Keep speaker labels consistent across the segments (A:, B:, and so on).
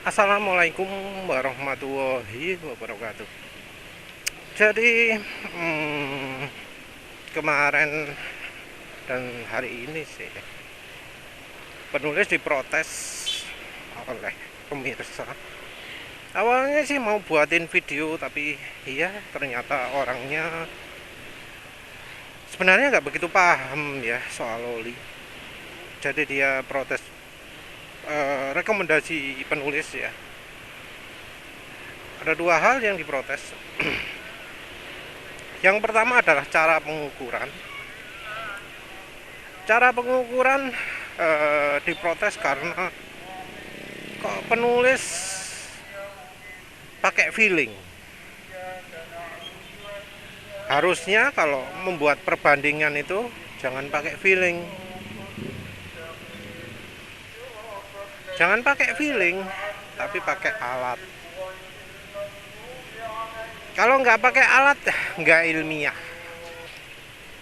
A: Assalamualaikum warahmatullahi wabarakatuh. Jadi kemarin dan hari ini sih penulis diprotes oleh pemirsa. Awalnya sih mau buatin video, tapi iya ternyata orangnya sebenarnya nggak begitu paham ya soal oli. Jadi dia protes rekomendasi penulis ya. Ada dua hal yang diprotes. Yang pertama adalah cara pengukuran. Cara pengukuran diprotes karena kok penulis pakai feeling. Harusnya kalau membuat perbandingan itu jangan pakai feeling. Jangan pakai feeling, tapi pakai alat. Kalau nggak pakai alat, nggak ilmiah.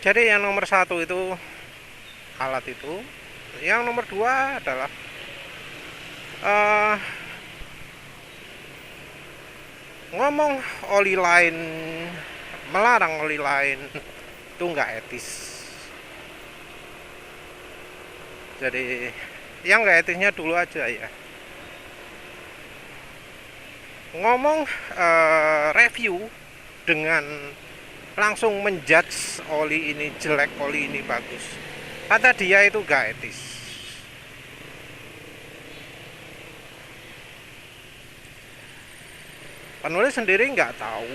A: Jadi yang nomor satu itu alat itu. Yang nomor dua adalah ngomong oli lain, melarang oli lain itu nggak etis. Jadi yang nggak etisnya dulu aja ya. Ngomong review dengan langsung menjudge oli ini jelek, oli ini bagus, kata dia itu gak etis. Penulis sendiri nggak tahu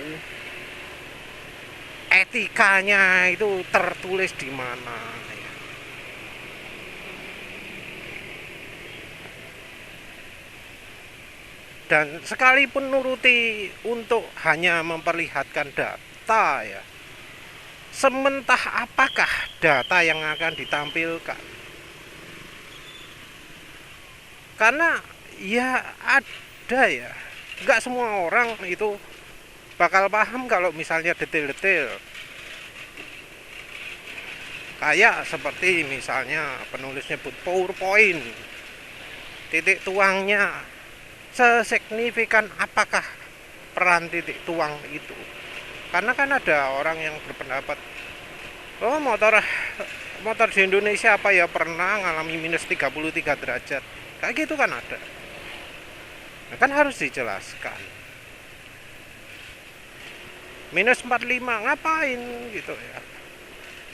A: etikanya itu tertulis di mana ya. Dan sekalipun nuruti untuk hanya memperlihatkan data ya, sementah apakah data yang akan ditampilkan? Karena ya ada ya, nggak semua orang itu bakal paham kalau misalnya detail-detail. Kayak seperti misalnya penulis nyebut PowerPoint, titik tuangnya sesignifikan apakah peran titik tuang itu. Karena kan ada orang yang berpendapat, oh motor di Indonesia apa ya pernah ngalami minus 33 derajat, kayak gitu kan ada. Nah, kan harus dijelaskan minus 45 ngapain gitu ya,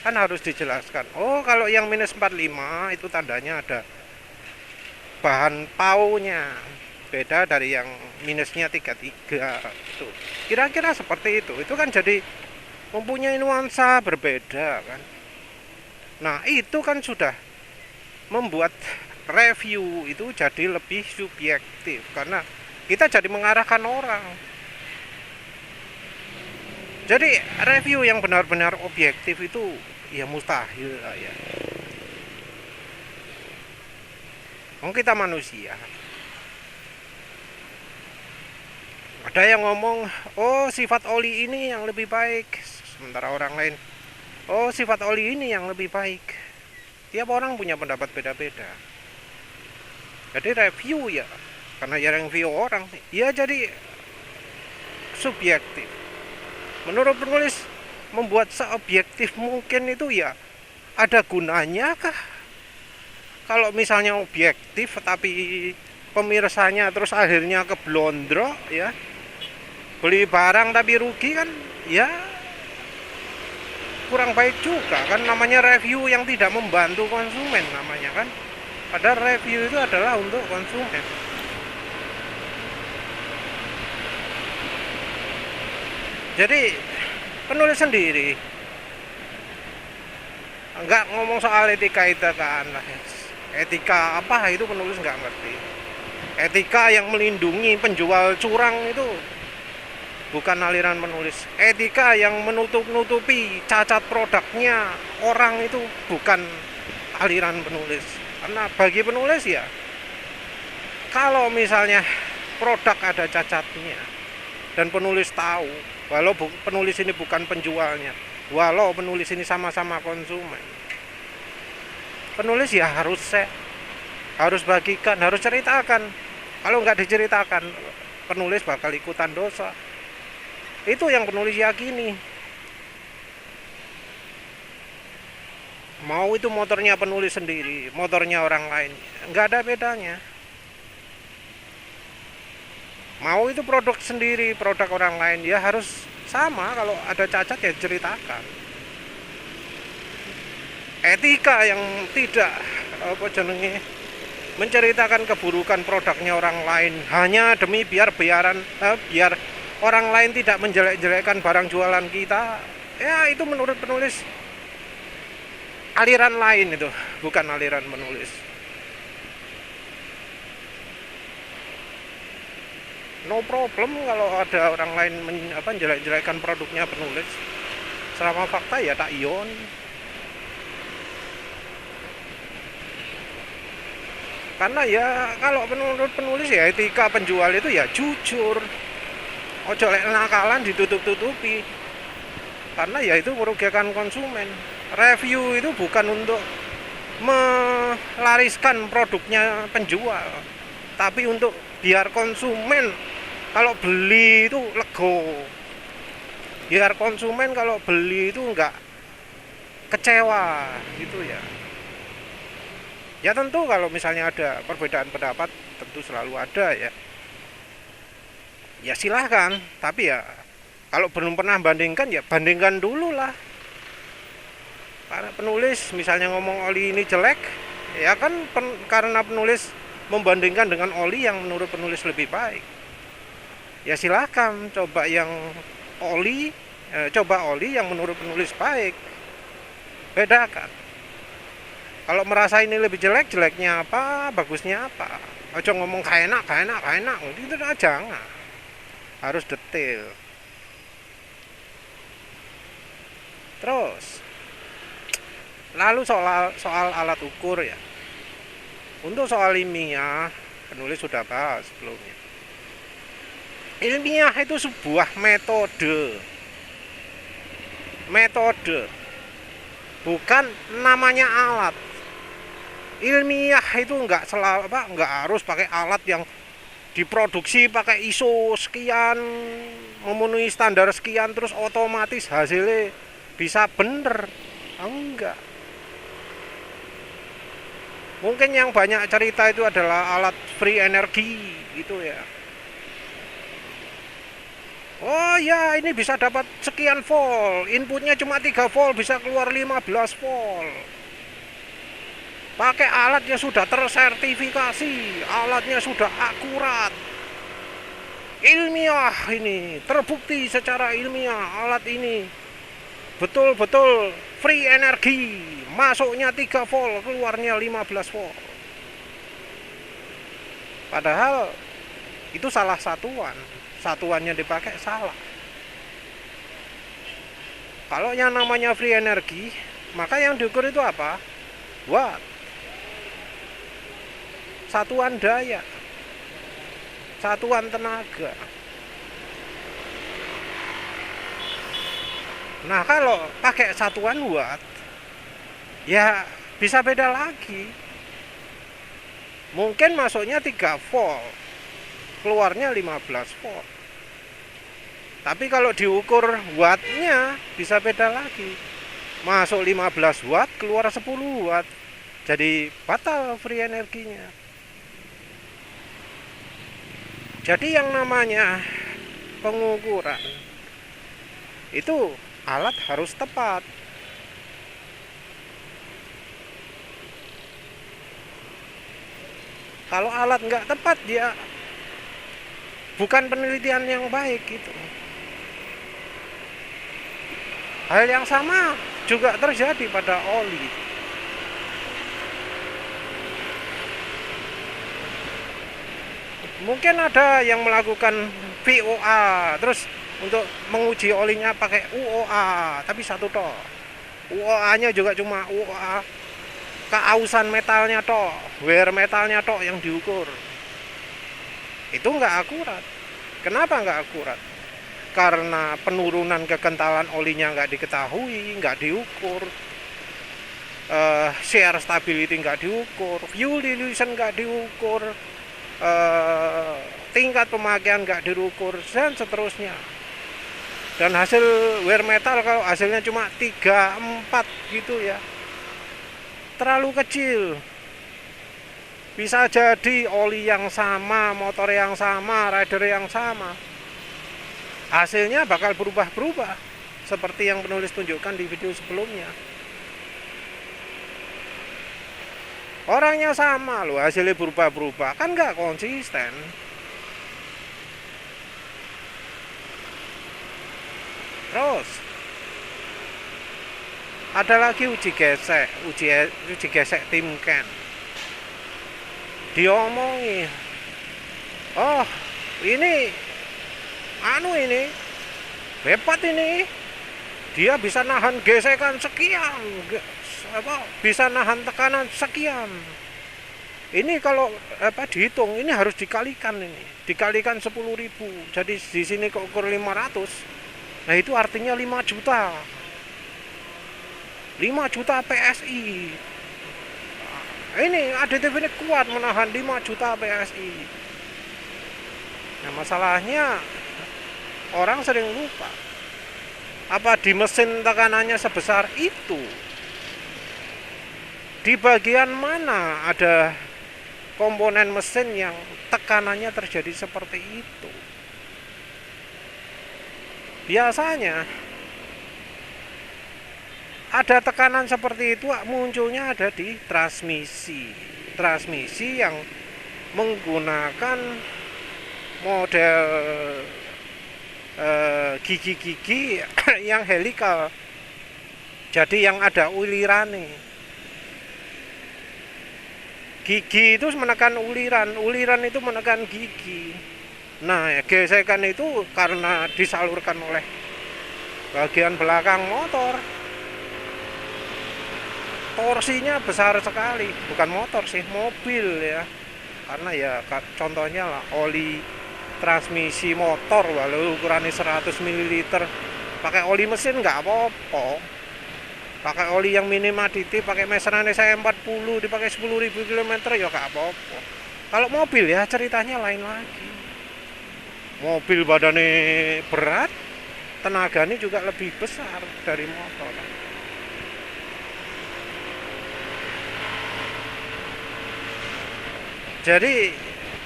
A: kan harus dijelaskan. Oh kalau yang minus 45 itu tandanya ada bahan paunya beda dari yang minusnya 33 itu. Kira-kira seperti itu kan jadi mempunyai nuansa berbeda kan. Nah itu kan sudah membuat review itu jadi lebih subjektif, karena kita jadi mengarahkan orang. Jadi review yang benar-benar objektif itu ya mustahil lah ya. Kita manusia. Ada yang ngomong, oh sifat oli ini yang lebih baik, sementara orang lain, oh sifat oli ini yang lebih baik. Tiap orang punya pendapat beda-beda. Jadi review ya, karena ya review orang, ya jadi subjektif. Menurut penulis, membuat seobjektif mungkin itu ya ada gunanya kah? Kalau misalnya objektif tapi pemirsanya terus akhirnya keblondro ya, beli barang tapi rugi kan ya kurang baik juga kan. Namanya review yang tidak membantu konsumen namanya kan, padahal review itu adalah untuk konsumen. Jadi penulis sendiri nggak ngomong soal etika itu kan, etika apa itu penulis nggak ngerti. Etika yang melindungi penjual curang itu bukan aliran penulis. Etika yang menutup-nutupi cacat produknya orang itu bukan aliran penulis. Karena bagi penulis ya, kalau misalnya produk ada cacatnya dan penulis tahu, walau penulis ini bukan penjualnya, walau penulis ini sama-sama konsumen, penulis ya harus bagikan, harus ceritakan Kalau nggak diceritakan, penulis bakal ikutan dosa. Itu yang penulis yakini. Mau itu motornya penulis sendiri, motornya orang lain, nggak ada bedanya. Mau itu produk sendiri, produk orang lain, ya harus sama. Kalau ada cacat ya ceritakan. Etika yang tidak menceritakan keburukan produknya orang lain hanya demi biar orang lain tidak menjelek-jelekkan barang jualan kita, ya itu menurut penulis aliran lain, itu bukan aliran menulis. No problem kalau ada orang lain menjelek-jelekkan produknya penulis, selama fakta ya tak ion. Karena ya kalau menurut penulis ya etika penjual itu ya jujur, ojo lek nakalan ditutup-tutupi, karena ya itu merugikan konsumen. Review itu bukan untuk melariskan produknya penjual, tapi untuk biar konsumen kalau beli itu lego, biar konsumen kalau beli itu enggak kecewa gitu ya. Ya tentu kalau misalnya ada perbedaan pendapat tentu selalu ada ya. Ya silahkan, tapi ya kalau belum pernah bandingkan ya bandingkan dulu lah. Karena penulis misalnya ngomong oli ini jelek, ya kan karena penulis membandingkan dengan oli yang menurut penulis lebih baik. Ya silahkan coba yang coba oli yang menurut penulis baik. Bedakan. Kalau merasa ini lebih jelek, jeleknya apa, bagusnya apa. Ojo ngomong gak enak, itu jangan. Harus detail. Terus, lalu soal alat ukur ya. Untuk soal ilmiah, penulis sudah bahas sebelumnya. Ilmiah itu sebuah metode, bukan namanya alat. Ilmiah itu nggak harus pakai alat yang diproduksi pakai ISO sekian, memenuhi standar sekian, terus otomatis hasilnya bisa bener. Enggak. Mungkin yang banyak cerita itu adalah alat free energy gitu ya. Oh ya, ini bisa dapat sekian volt, inputnya cuma 3 volt, bisa keluar 15 volt. Pakai alat yang sudah tersertifikasi, alatnya sudah akurat, ilmiah, ini terbukti secara ilmiah alat ini betul-betul free energi, masuknya 3 volt, keluarnya 15 volt. Padahal itu salah satuannya dipakai salah. Kalau yang namanya free energi, maka yang diukur itu apa? Watt. Satuan daya, satuan tenaga. Nah kalau pakai satuan watt, ya bisa beda lagi. Mungkin masuknya 3 volt, keluarnya 15 volt. Tapi kalau diukur wattnya bisa beda lagi. Masuk 15 watt, keluar 10 watt. Jadi batal free energinya. Jadi yang namanya pengukuran itu alat harus tepat. Kalau alat nggak tepat, dia bukan penelitian yang baik gitu. Hal yang sama juga terjadi pada oli. Mungkin ada yang melakukan VOA, terus untuk menguji olinya pakai UOA, tapi satu toh. UOA-nya juga cuma UOA keausan metalnya toh, wear metalnya toh yang diukur. Itu nggak akurat. Kenapa nggak akurat? Karena penurunan kekentalan olinya nggak diketahui, nggak diukur. Shear stability nggak diukur, fuel dilution nggak diukur, tingkat pemakaian nggak diukur, dan seterusnya. Dan hasil wear metal kalau hasilnya cuma 3-4 gitu ya, terlalu kecil. Bisa jadi oli yang sama, motor yang sama, rider yang sama, hasilnya bakal berubah-berubah seperti yang penulis tunjukkan di video sebelumnya. Orangnya sama loh, hasilnya berubah-berubah, kan nggak konsisten. Terus ada lagi uji gesek Timken. Diomongi, oh ini ini hebat, ini dia bisa nahan gesekan sekian, bisa nahan tekanan sekian. Ini kalau dihitung, ini harus dikalikan, dikalikan 10.000. Jadi di sini keukur 500. Nah itu artinya 5 juta. 5 juta PSI. Ini ADTV ini kuat menahan 5 juta PSI. Nah masalahnya orang sering lupa, apa di mesin tekanannya sebesar itu? Di bagian mana ada komponen mesin yang tekanannya terjadi seperti itu? Biasanya ada tekanan seperti itu munculnya ada di transmisi yang menggunakan model gigi-gigi yang helikal, jadi yang ada ulirane. Gigi itu menekan uliran itu menekan gigi. Nah gesekan itu karena disalurkan oleh bagian belakang motor, torsinya besar sekali. Bukan motor sih, mobil ya, karena ya contohnya lah oli transmisi motor, walau ukurannya 100 ml, pakai oli mesin nggak apa-apa. Pakai oli yang minim aditif, pakai meteran saya 40, dipakai 10.000 km ya nggak apa-apa. Kalau mobil ya ceritanya lain lagi. Mobil badannya berat, tenaganya juga lebih besar dari motor. Jadi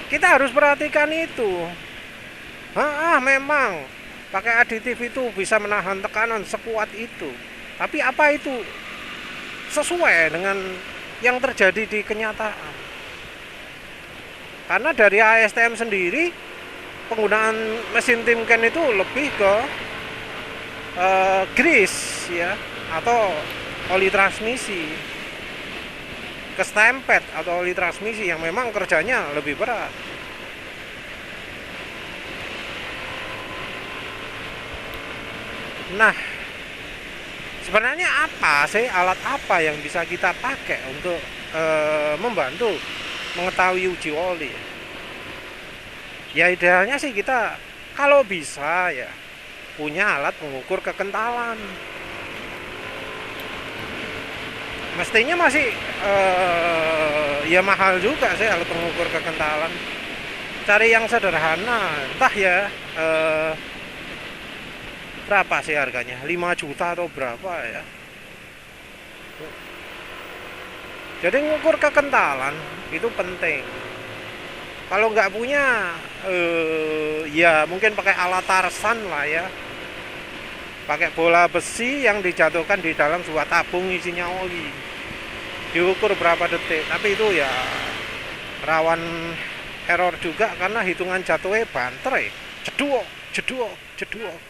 A: kita harus perhatikan itu. Memang pakai aditif itu bisa menahan tekanan sekuat itu. Tapi apa itu sesuai dengan yang terjadi di kenyataan? Karena dari ASTM sendiri, penggunaan mesin Timken itu lebih ke grease ya, atau oli transmisi, ke stempet atau oli transmisi yang memang kerjanya lebih berat. Nah, sebenarnya apa sih, alat apa yang bisa kita pakai untuk membantu mengetahui uji oli? Ya idealnya sih kita kalau bisa ya punya alat mengukur kekentalan. Mestinya masih ya mahal juga sih alat pengukur kekentalan. Cari yang sederhana, entah ya berapa sih harganya, 5 juta atau berapa ya. Jadi mengukur kekentalan itu penting. Kalau nggak punya ya mungkin pakai alat tarsan lah ya, pakai bola besi yang dijatuhkan di dalam sebuah tabung isinya oli, diukur berapa detik. Tapi itu ya rawan error juga karena hitungan jatuhnya banter, jeduk,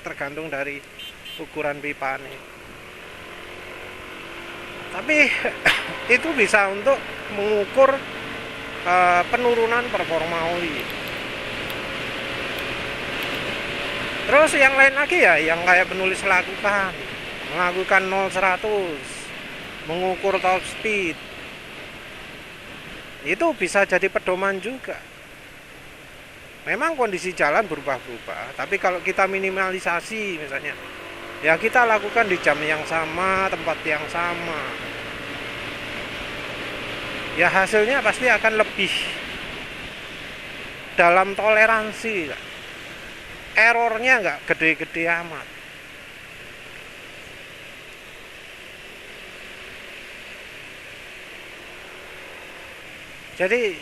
A: tergantung dari ukuran pipa nih. Tapi itu bisa untuk mengukur penurunan performa oli. Terus yang lain lagi ya, yang kayak penulis melakukan 0-100, mengukur top speed, itu bisa jadi pedoman juga. Memang kondisi jalan berubah-ubah, tapi kalau kita minimalisasi misalnya, ya kita lakukan di jam yang sama, tempat yang sama, ya hasilnya pasti akan lebih dalam toleransi, errornya nggak gede-gede amat. Jadi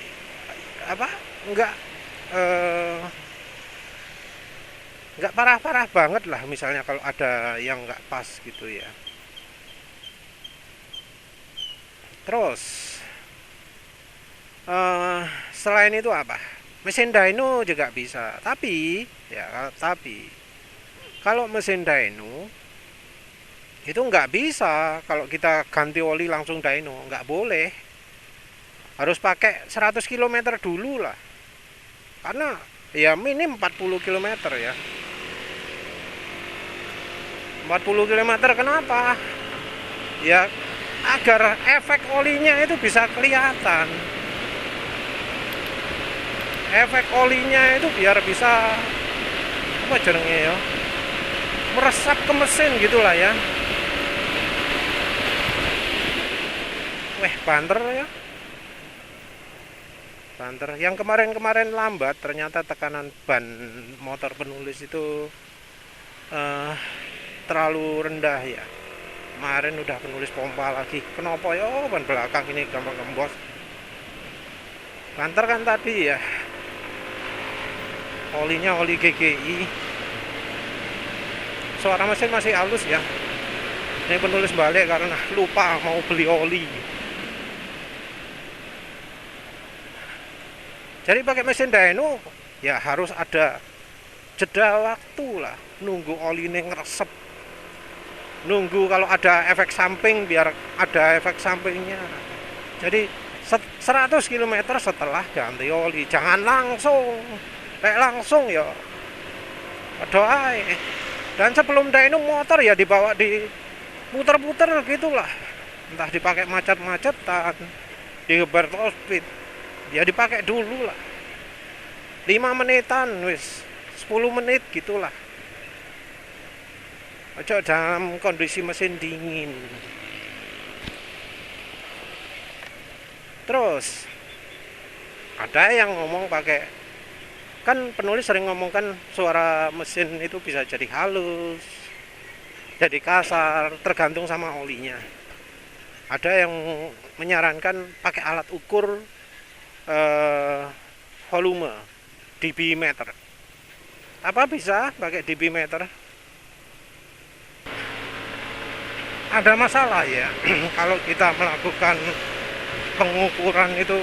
A: apa, nggak eh, nggak parah-parah banget lah, misalnya kalau ada yang nggak pas gitu ya. Terus selain itu apa, mesin dyno juga bisa, tapi kalau mesin dyno itu nggak bisa kalau kita ganti oli langsung dyno, nggak boleh, harus pakai 100 km dulu lah, karena ya minim 40 km ya. 40 km kenapa? Ya agar efek olinya itu bisa kelihatan. Efek olinya itu biar bisa apa jenenge ya, meresap ke mesin gitulah ya. Weh, banter ya. Banter. Yang kemarin-kemarin lambat, ternyata tekanan ban motor penulis itu terlalu rendah ya. Kemarin udah penulis pompa lagi. Kenapa ya ban belakang ini gampang gembos. Banter kan tadi ya. Olinya oli GGI. Suara mesin masih halus ya. Ini penulis balik karena lupa mau beli oli. Jadi pakai mesin dyno ya harus ada jeda waktu lah, nunggu oli ini ngeresep, nunggu kalau ada efek samping biar ada efek sampingnya. Jadi 100 km setelah ganti oli, jangan langsung ya doa. Dan sebelum dyno motor ya dibawa di puter-puter gitulah, entah dipakai macet-macetan, digeber top speed ya, dipakai dulu lah 5 menitan wis, 10 menit gitulah. Ojo dalam kondisi mesin dingin. Terus ada yang ngomong pakai, kan penulis sering ngomong kan suara mesin itu bisa jadi halus, jadi kasar, tergantung sama olinya. Ada yang menyarankan pakai alat ukur volume, dB meter. Apa bisa pakai dB meter? Ada masalah ya kalau kita melakukan pengukuran itu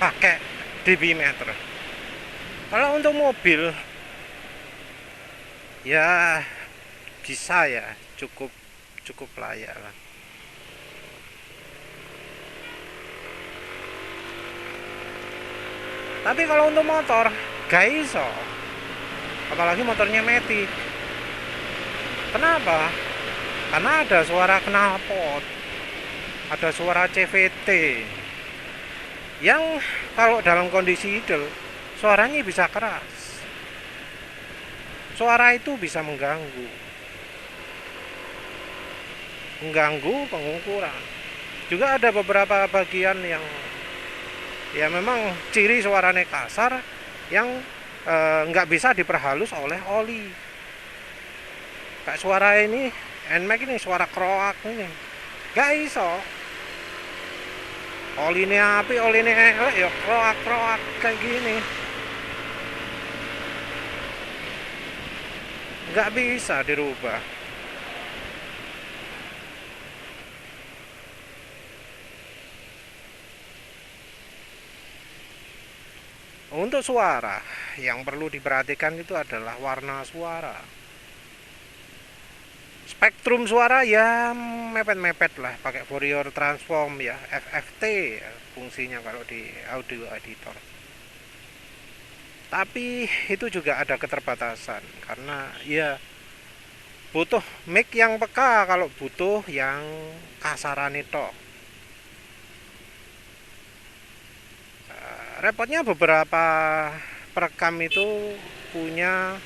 A: pakai dB meter. Kalau untuk mobil ya bisa ya, cukup layak lah. Tapi kalau untuk motor gak iso, apalagi motornya matic. Kenapa? Karena ada suara knalpot, ada suara CVT yang kalau dalam kondisi idle suaranya bisa keras. Suara itu bisa mengganggu pengukuran. Juga ada beberapa bagian yang ya memang ciri suaranya kasar, yang nggak bisa diperhalus oleh oli. Kayak suara ini NMAX ini, suara kroak ini nggak iso. Oli ini api, oli ini elek ya kroak kayak gini, nggak bisa dirubah. Untuk suara yang perlu diperhatikan itu adalah warna suara, spektrum suara ya mepet-mepet lah, pakai Fourier transform ya, FFT ya, fungsinya kalau di audio editor. Tapi itu juga ada keterbatasan karena ya butuh mic yang peka, kalau butuh yang kasaran itu. Repotnya beberapa perekam itu punya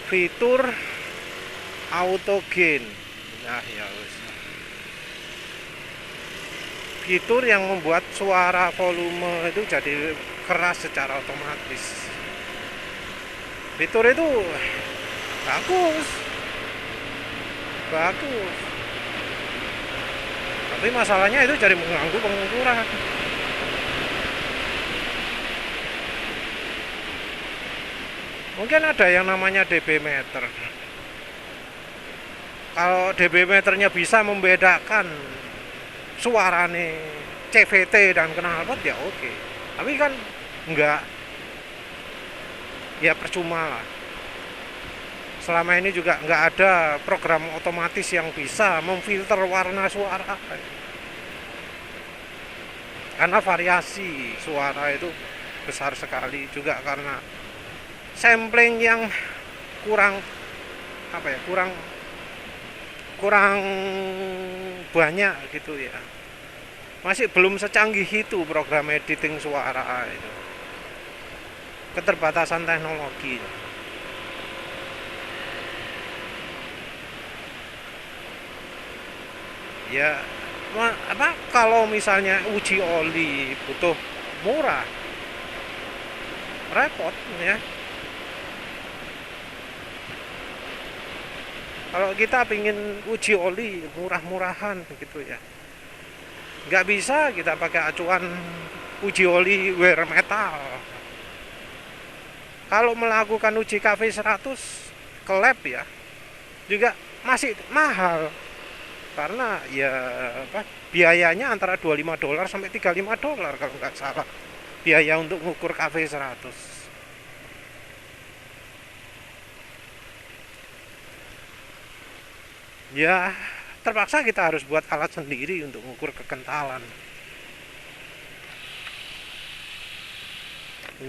A: fitur auto gain. Nah ya wis. fitur yang membuat suara volume itu jadi keras secara otomatis. Fitur itu bagus, bagus. Tapi masalahnya itu jadi mengganggu pengukuran. Mungkin ada yang namanya dB meter. Kalau dB meternya bisa membedakan suarane CVT dan knalpot ya oke. Tapi kan enggak, ya percuma lah. Selama ini juga enggak ada program otomatis yang bisa memfilter warna suara. Karena variasi suara itu besar sekali, juga karena sampling yang kurang kurang banyak gitu ya. Masih belum secanggih itu program editing suara itu. Keterbatasan teknologi. Ya, kalau misalnya uji oli butuh murah, repot ya. Kalau kita pingin uji oli murah-murahan gitu ya, nggak bisa kita pakai acuan uji oli wear metal. Kalau melakukan uji KV 100 ke lab ya, juga masih mahal. Karena ya biayanya antara $25 sampai $35 kalau nggak salah. Biaya untuk mengukur KV 100. Ya, terpaksa kita harus buat alat sendiri untuk mengukur kekentalan.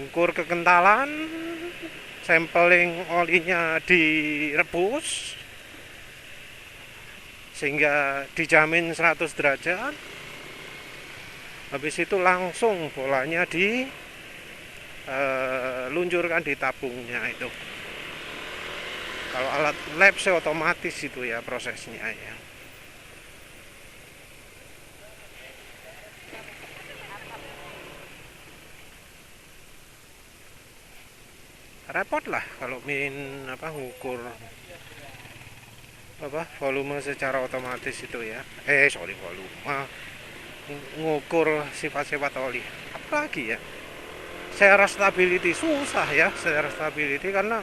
A: Ukur kekentalan, sampling olinya direbus sehingga dijamin 100 derajat. Habis itu langsung bolanya diluncurkan di tabungnya itu. Kalau alat lab sih otomatis itu ya prosesnya ya. Repot lah kalau ngukur volume secara otomatis itu ya. Volume. Ngukur sifat-sifat oli. Apalagi ya? Share stability susah ya, share stability karena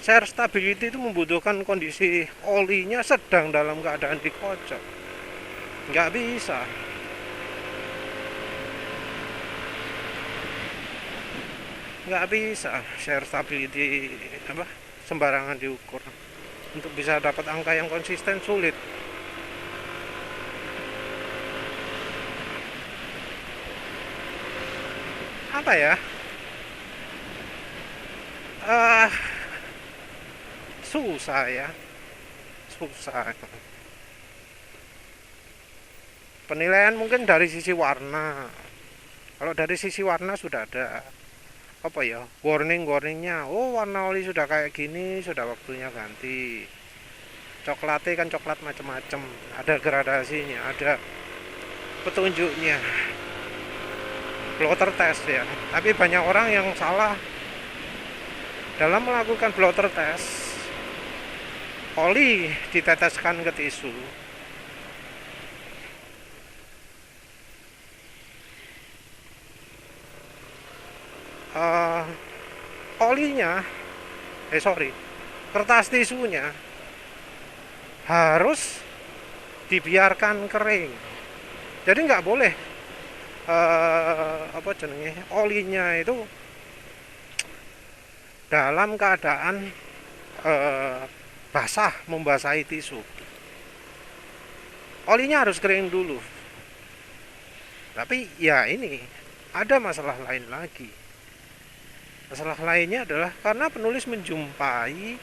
A: share stability itu membutuhkan kondisi olinya sedang dalam keadaan dikocok. Nggak bisa. Nggak bisa share stability sembarangan diukur. Untuk bisa dapat angka yang konsisten sulit. Apa ya? Susah ya. Susah. Penilaian mungkin dari sisi warna. Kalau dari sisi warna sudah ada warningnya. Oh, warna oli sudah kayak gini, sudah waktunya ganti. Coklatnya kan coklat macam-macam, ada gradasinya, ada petunjuknya. Blotter test ya. Tapi banyak orang yang salah dalam melakukan blotter test. Oli diteteskan ke tisu. Kertas tisunya harus dibiarkan kering. Jadi nggak boleh olinya itu dalam keadaan basah, membasahi tisu. Olinya harus kering dulu. Tapi ya ini ada masalah lain lagi. Masalah lainnya adalah karena penulis menjumpai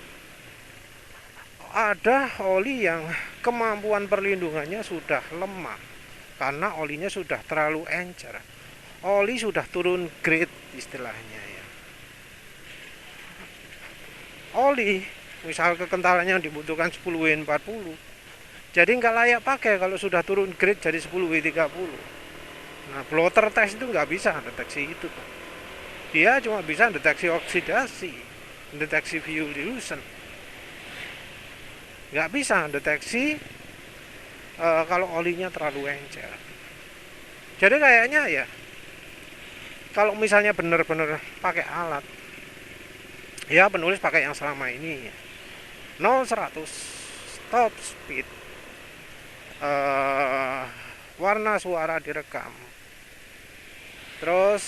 A: ada oli yang kemampuan perlindungannya sudah lemah karena olinya sudah terlalu encer. Oli sudah turun grade istilahnya ya. Oli misal kekentalannya dibutuhkan 10W40, jadi nggak layak pakai kalau sudah turun grade jadi 10W30. Nah, blotter test itu nggak bisa deteksi itu. Dia cuma bisa deteksi oksidasi, deteksi fuel dilution. Nggak bisa deteksi kalau olinya terlalu encer. Jadi kayaknya ya, kalau misalnya benar-benar pakai alat, ya penulis pakai yang selama ini 0-100 stop speed, warna suara direkam, terus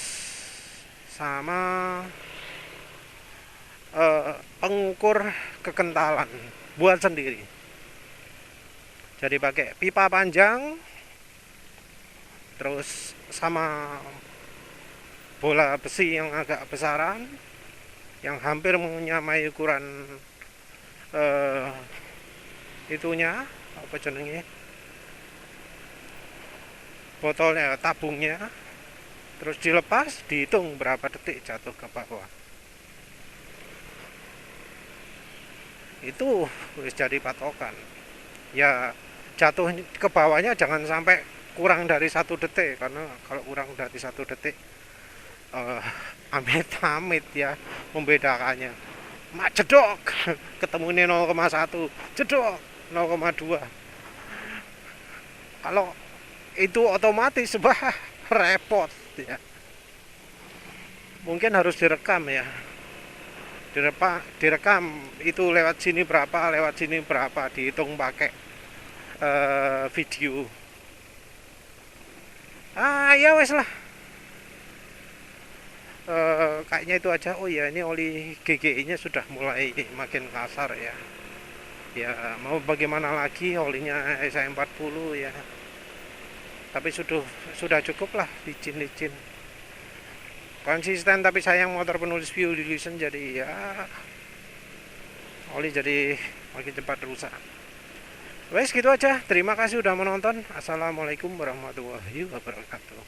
A: sama pengukur kekentalan buat sendiri. Jadi pakai pipa panjang, terus sama bola besi yang agak besaran, yang hampir menyamai ukuran itunya apa jenenge, botolnya, tabungnya, terus dilepas, dihitung berapa detik jatuh ke bawah. Itu harus jadi patokan. Ya jatuh ke bawahnya jangan sampai kurang dari 1 detik, karena kalau kurang dari 1 detik amit-amit ya membedakannya. Mak jedok ketemunya 0,1, jedok 0,2. Kalau itu otomatis bah repot ya. Mungkin harus direkam ya. Direkam itu lewat sini berapa, dihitung pakai video. Ya wes lah. Kayaknya itu aja. Oh ya, ini oli GGI nya sudah mulai makin kasar ya. Ya mau bagaimana lagi, olinya SI40 ya. Tapi sudah cukup lah, licin konsisten. Tapi sayang motor penulis fuel dilution, jadi ya oli jadi makin cepat rusak. Wes gitu aja. Terima kasih udah menonton. Assalamualaikum warahmatullahi wabarakatuh.